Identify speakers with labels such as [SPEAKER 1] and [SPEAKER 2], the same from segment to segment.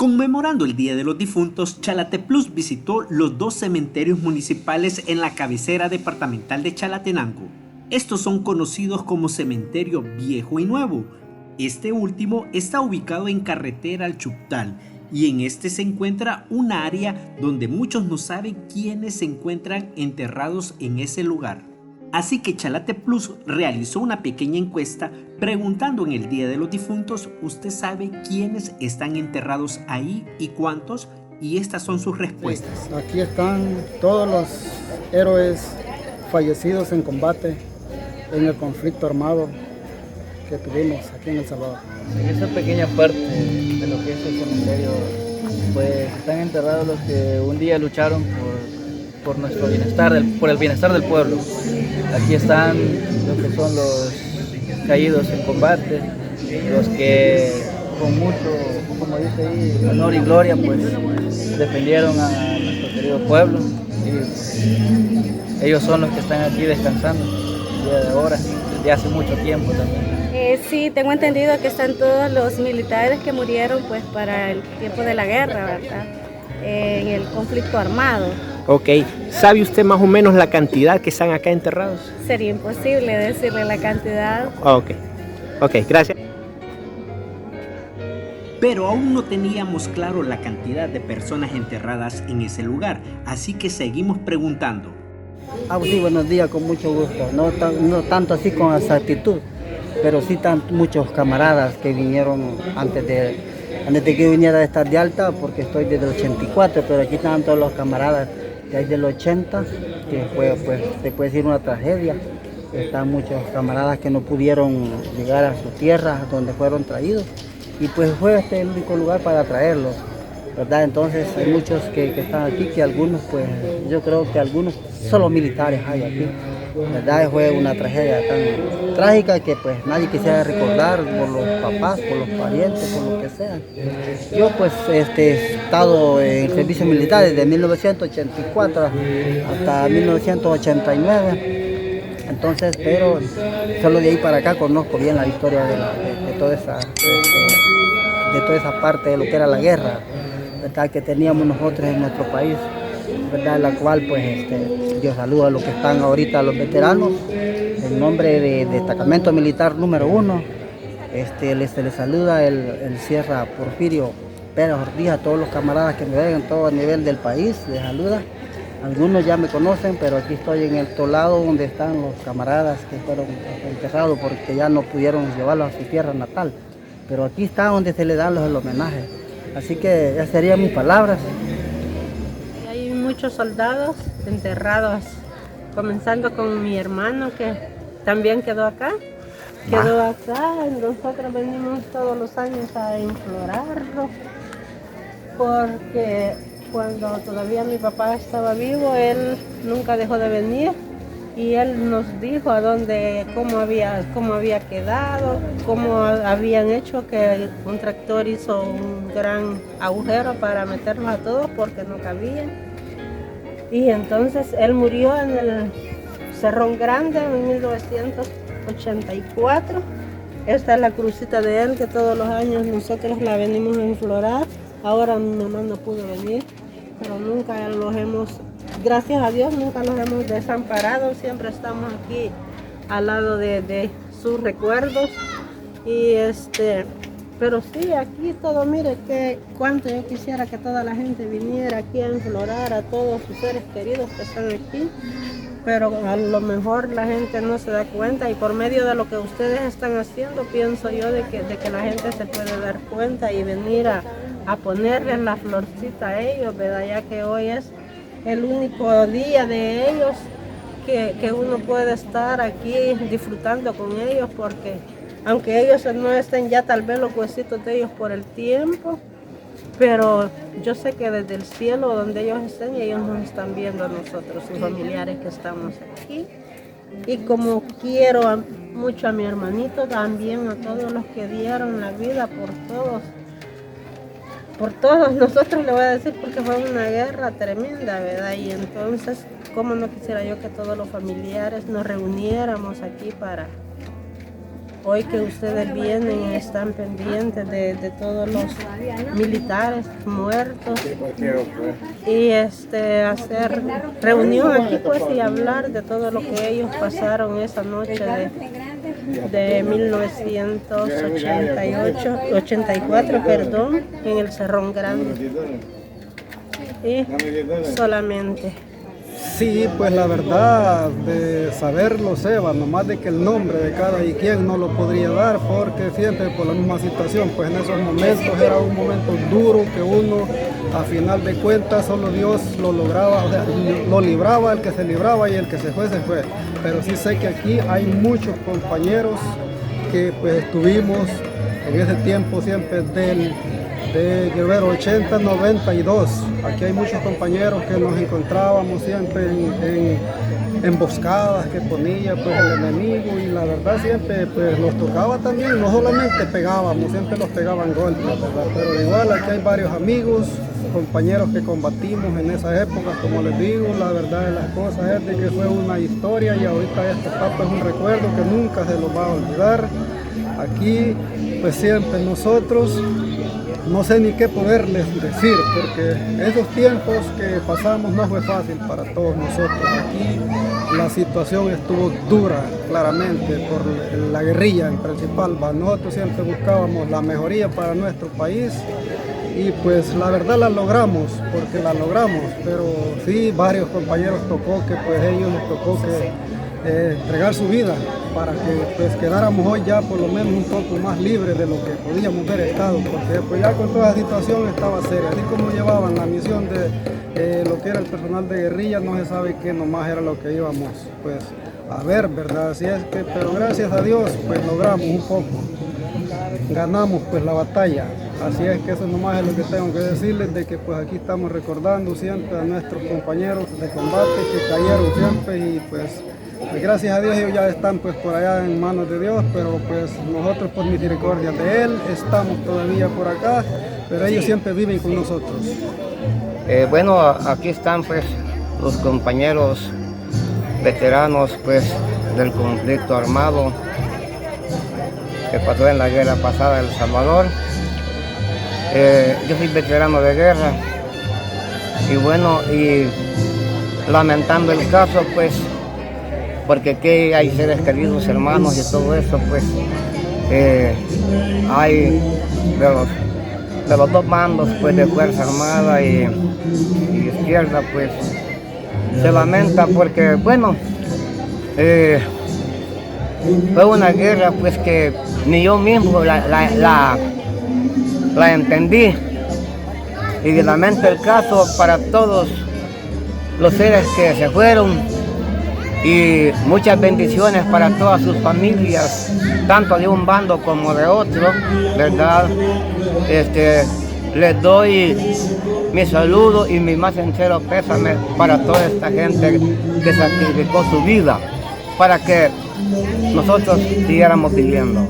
[SPEAKER 1] Conmemorando el Día de los Difuntos, Chalatenango visitó los dos cementerios municipales en la cabecera departamental de Chalatenango. Estos son conocidos como Cementerio Viejo y Nuevo. Este último está ubicado en carretera al Chuptal y en este se encuentra un área donde muchos no saben quiénes se encuentran enterrados en ese lugar. Así que Chalate Plus realizó una pequeña encuesta preguntando en el Día de los Difuntos, ¿usted sabe quiénes están enterrados ahí y cuántos? Y estas son sus respuestas.
[SPEAKER 2] Sí, aquí están todos los héroes fallecidos en combate en el conflicto armado que tuvimos aquí en El Salvador.
[SPEAKER 3] En esa pequeña parte de lo que es el cementerio, pues están enterrados los que un día lucharon por nuestro bienestar, por el bienestar del pueblo. Aquí están los que son los caídos en combate, los que con mucho, como dice ahí, honor y gloria, pues defendieron a nuestro querido pueblo. Y ellos son los que están aquí descansando el día de ahora, desde hace mucho tiempo también.
[SPEAKER 4] Sí, tengo entendido que están todos los militares que murieron pues para el tiempo de la guerra, ¿verdad? En el conflicto armado.
[SPEAKER 5] Ok, ¿sabe usted más o menos la cantidad que están acá enterrados?
[SPEAKER 4] Sería imposible decirle la cantidad.
[SPEAKER 5] Ok, gracias.
[SPEAKER 1] Pero aún no teníamos claro la cantidad de personas enterradas en ese lugar, así que seguimos preguntando.
[SPEAKER 2] Sí, buenos días, con mucho gusto. No tanto así con exactitud, pero sí muchos camaradas que vinieron antes de que yo viniera a estar de alta, porque estoy desde el 84, pero aquí están todos los camaradas que hay del 80, que fue, pues, se puede decir una tragedia. Están muchos camaradas que no pudieron llegar a su tierra donde fueron traídos, y pues fue el único lugar para traerlos, ¿verdad? Entonces hay muchos que están aquí, que algunos, pues yo creo que algunos solo militares hay aquí, ¿verdad? Fue una tragedia tan trágica que pues nadie quisiera recordar por los papás, por los parientes, por lo que sea. Yo pues he estado en el servicio militar desde 1984 hasta 1989, entonces, pero solo de ahí para acá conozco bien la historia de toda esa parte de lo que era la guerra, ¿verdad? Que teníamos nosotros en nuestro país, ¿verdad? La cual pues yo saludo a los que están ahorita, los veteranos, en nombre de Destacamento Militar número 1, les saluda el Sierra Porfirio Pérez Ortiz, a todos los camaradas que me ven en todo nivel del país, les saluda. Algunos ya me conocen, pero aquí estoy en el tolado donde están los camaradas que fueron enterrados porque ya no pudieron llevarlos a su tierra natal, pero aquí está donde se les da el homenaje. Así que esas serían mis palabras.
[SPEAKER 6] Hay muchos soldados enterrados, comenzando con mi hermano que también quedó acá. Nosotros venimos todos los años a implorarlo, porque cuando todavía mi papá estaba vivo, él nunca dejó de venir y él nos dijo cómo había quedado, cómo habían hecho que un tractor hizo un gran agujero para meterlos a todos porque no cabían. Y entonces él murió en el Cerrón Grande en 1984. Esta es la crucita de él que todos los años nosotros la venimos a implorar. Ahora mi mamá no pudo venir, pero nunca gracias a Dios, nunca los hemos desamparado. Siempre estamos aquí al lado de sus recuerdos. Pero sí, aquí todo, mire cuánto yo quisiera que toda la gente viniera aquí a implorar a todos sus seres queridos que están aquí, pero a lo mejor la gente no se da cuenta, y por medio de lo que ustedes están haciendo, pienso yo de que la gente se puede dar cuenta y venir a ponerles la florcita a ellos, ¿verdad? Ya que hoy es el único día de ellos que uno puede estar aquí disfrutando con ellos, porque aunque ellos no estén ya tal vez los huesitos de ellos por el tiempo, pero yo sé que desde el cielo donde ellos estén, ellos nos están viendo a nosotros, sus familiares que estamos aquí. Y como quiero mucho a mi hermanito, también a todos los que dieron la vida por todos nosotros, le voy a decir, porque fue una guerra tremenda, ¿verdad? Y entonces, ¿cómo no quisiera yo que todos los familiares nos reuniéramos aquí hoy que ustedes vienen y están pendientes de todos los militares muertos y hacer reunión aquí pues y hablar de todo lo que ellos pasaron esa noche de 1984, perdón, en el Cerrón Grande. Y solamente.
[SPEAKER 7] Sí, pues la verdad de saberlo Seba, nomás de que el nombre de cada quien no lo podría dar porque siempre por la misma situación, pues en esos momentos era un momento duro que uno a final de cuentas solo Dios lo lograba, o sea, lo libraba, el que se libraba y el que se fue, pero sí sé que aquí hay muchos compañeros que pues estuvimos en ese tiempo siempre de Guerrero 80, 92. Aquí hay muchos compañeros que nos encontrábamos siempre en emboscadas que ponía pues el enemigo y la verdad siempre pues nos tocaba también, no solamente pegábamos, siempre los pegaban golpes, ¿verdad? Pero igual aquí hay varios amigos, compañeros que combatimos en esa época, como les digo, la verdad de las cosas es de que fue una historia y ahorita esta etapa es un recuerdo que nunca se los va a olvidar. Aquí pues siempre nosotros no sé ni qué poderles decir, porque esos tiempos que pasamos no fue fácil para todos nosotros. Aquí la situación estuvo dura, claramente, por la guerrilla en principal. Nosotros siempre buscábamos la mejoría para nuestro país y pues la verdad la logramos, porque la logramos, pero sí varios compañeros tocó que pues ellos les tocó que entregar su vida para que pues quedáramos hoy ya por lo menos un poco más libres de lo que podíamos haber estado, porque pues ya con toda la situación estaba seria, así como llevaban la misión de lo que era el personal de guerrilla, no se sabe qué nomás era lo que íbamos pues a ver, ¿verdad? Así es que, pero gracias a Dios pues logramos un poco, ganamos pues la batalla. Así es que eso nomás es lo que tengo que decirles, de que pues aquí estamos recordando siempre a nuestros compañeros de combate que cayeron siempre y pues gracias a Dios ellos ya están pues por allá en manos de Dios, pero pues nosotros por misericordia de Él estamos todavía por acá, pero ellos siempre viven con nosotros.
[SPEAKER 8] Bueno, aquí están pues los compañeros veteranos pues del conflicto armado que pasó en la guerra pasada en El Salvador. Yo soy veterano de guerra y bueno, y lamentando el caso pues, porque aquí hay seres queridos, hermanos y todo eso, pues hay de los dos bandos pues de Fuerza Armada y Izquierda, pues se lamenta porque bueno, fue una guerra pues que ni yo mismo la entendí y lamento el caso para todos los seres que se fueron y muchas bendiciones para todas sus familias, tanto de un bando como de otro, ¿verdad? Les doy mi saludo y mi más sincero pésame para toda esta gente que sacrificó su vida para que nosotros siguiéramos viviendo.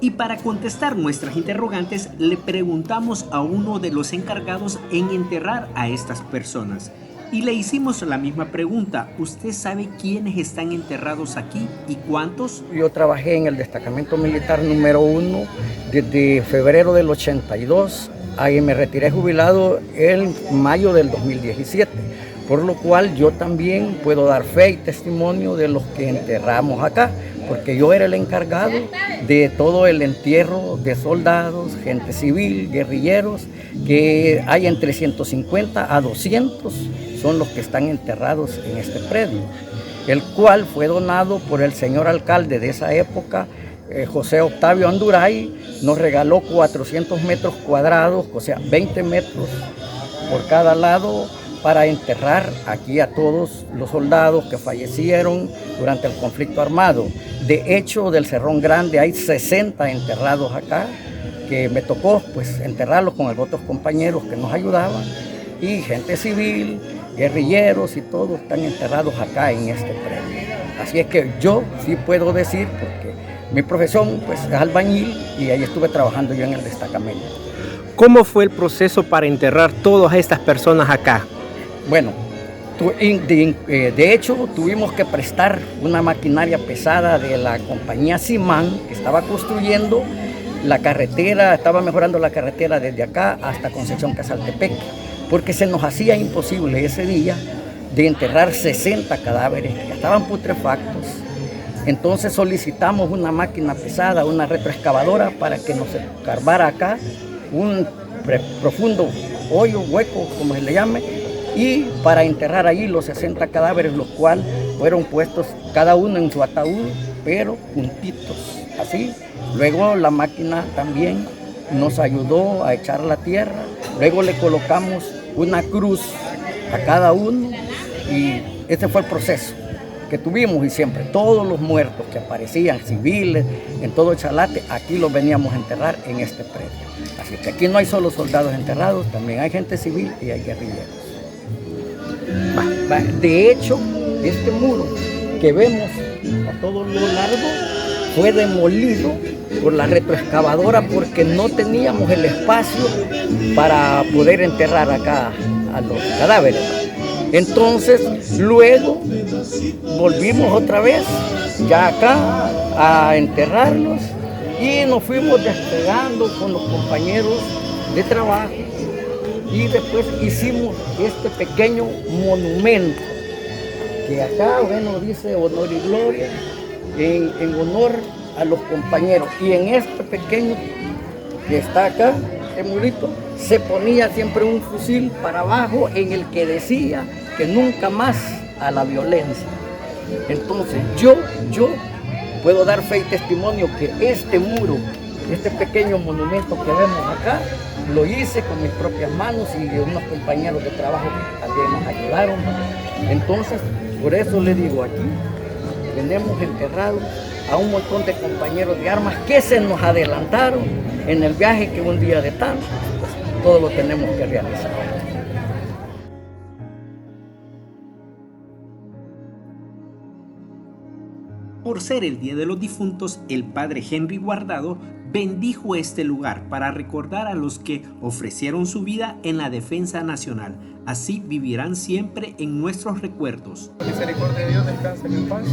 [SPEAKER 1] Y para contestar nuestras interrogantes, le preguntamos a uno de los encargados en enterrar a estas personas. Y le hicimos la misma pregunta. ¿Usted sabe quiénes están enterrados aquí y cuántos?
[SPEAKER 9] Yo trabajé en el destacamento militar número 1 desde febrero del 82. Ahí me retiré jubilado en mayo del 2017. Por lo cual yo también puedo dar fe y testimonio de los que enterramos acá, porque yo era el encargado de todo el entierro de soldados, gente civil, guerrilleros, que hay entre 150 a 200 son los que están enterrados en este predio, el cual fue donado por el señor alcalde de esa época, José Octavio Anduray. Nos regaló 400 metros cuadrados, o sea, 20 metros por cada lado, para enterrar aquí a todos los soldados que fallecieron durante el conflicto armado. De hecho, del Cerrón Grande hay 60 enterrados acá, que me tocó pues enterrarlos con otros compañeros que nos ayudaban, y gente civil, guerrilleros y todos están enterrados acá en este predio. Así es que yo sí puedo decir, porque mi profesión pues es albañil y ahí estuve trabajando yo en el destacamento.
[SPEAKER 5] ¿Cómo fue el proceso para enterrar todas estas personas acá?
[SPEAKER 9] Bueno, De hecho, tuvimos que prestar una maquinaria pesada de la compañía Simán, que estaba construyendo la carretera, estaba mejorando la carretera desde acá hasta Concepción Casaltepec, porque se nos hacía imposible ese día de enterrar 60 cadáveres que estaban putrefactos. Entonces solicitamos una máquina pesada, una retroexcavadora, para que nos escarbara acá un profundo hoyo, hueco, como se le llame, y para enterrar allí los 60 cadáveres, los cuales fueron puestos cada uno en su ataúd, pero juntitos, así. Luego la máquina también nos ayudó a echar la tierra, luego le colocamos una cruz a cada uno, y ese fue el proceso que tuvimos. Y siempre todos los muertos que aparecían, civiles, en todo Chalate, aquí los veníamos a enterrar en este predio. Así que aquí no hay solo soldados enterrados, también hay gente civil y hay guerrilleros. De hecho, este muro que vemos a todo lo largo fue demolido por la retroexcavadora porque no teníamos el espacio para poder enterrar acá a los cadáveres. Entonces, luego volvimos otra vez ya acá a enterrarlos y nos fuimos despegando con los compañeros de trabajo. Y después hicimos este pequeño monumento que acá, bueno, dice honor y gloria en honor a los compañeros. Y en este pequeño que está acá, este murito, se ponía siempre un fusil para abajo en el que decía que nunca más a la violencia. Entonces yo puedo dar fe y testimonio que este muro, este pequeño monumento que vemos acá, lo hice con mis propias manos y de unos compañeros de trabajo que también nos ayudaron. Entonces, por eso le digo, aquí tenemos enterrados a un montón de compañeros de armas que se nos adelantaron en el viaje que un día de tanto, pues, todo lo tenemos que realizar.
[SPEAKER 1] Por ser el Día de los Difuntos, el padre Henry Guardado bendijo este lugar para recordar a los que ofrecieron su vida en la defensa nacional. Así vivirán siempre en nuestros recuerdos.
[SPEAKER 10] Misericordia de Dios, descansen en paz.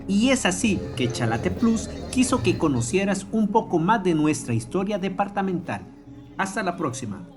[SPEAKER 1] Y es así que Chalate Plus quiso que conocieras un poco más de nuestra historia departamental. Hasta la próxima.